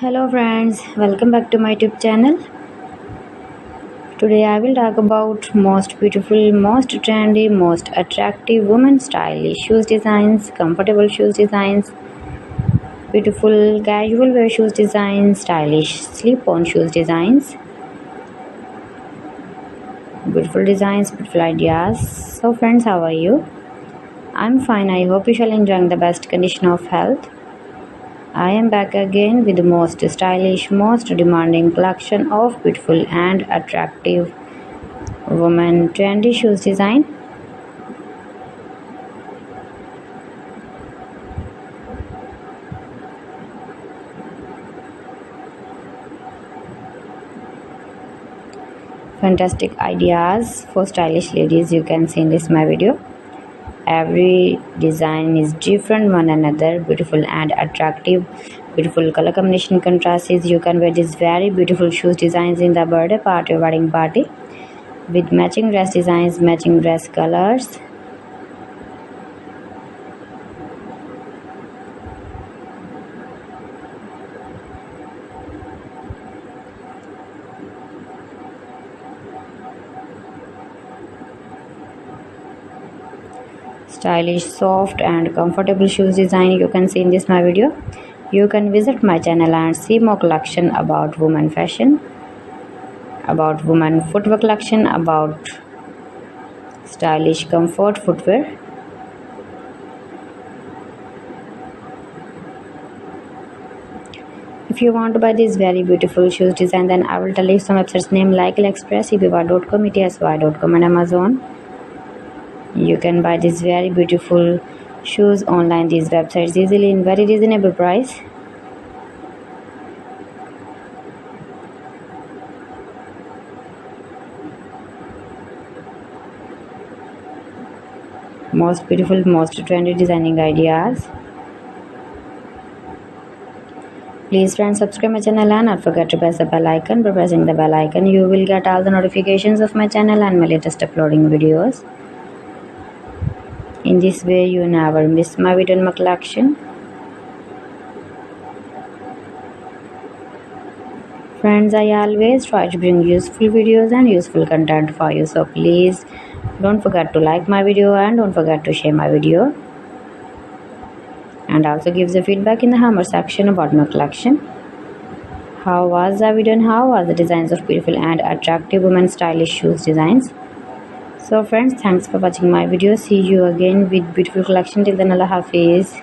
Hello friends, welcome back to my YouTube channel. Today I will talk about most beautiful, most trendy, most attractive women stylish shoes designs, comfortable shoes designs, beautiful casual wear shoes designs, stylish slip-on shoes designs, beautiful designs, beautiful ideas. So friends, how are you? I'm fine. I hope you shall enjoy the best condition of health. I am back again with the most stylish, most demanding collection of beautiful and attractive women trendy shoes design. Fantastic ideas for stylish ladies you can see in this my video. Every design is different one another, beautiful and attractive, beautiful color combination contrasts. You can wear these very beautiful shoes designs in the birthday party or wedding party with matching dress designs, matching dress colors. Stylish, soft and comfortable shoes design you can see in this my video. You can visit my channel and see more collection about women fashion, about women footwear collection, about stylish comfort footwear. If you want to buy this very beautiful shoes design, then I will tell you some websites name like AliExpress, eBay.com, ETSY.com and Amazon. You can buy these very beautiful shoes online these websites easily in very reasonable price. Most beautiful, most trendy designing ideas. Please friends, subscribe my channel and not forget to press the bell icon. By pressing the bell icon you will get all the notifications of my channel and my latest uploading videos. In this way you never miss my video in my collection. Friends, I always try to bring useful videos and useful content for you, so please don't forget to like my video and don't forget to share my video, and also give the feedback in the comment section about my collection. How was the video and how was the designs of beautiful and attractive women stylish shoes designs? So friends, thanks for watching my video. See you again with beautiful collection. Till then, Allah Hafiz.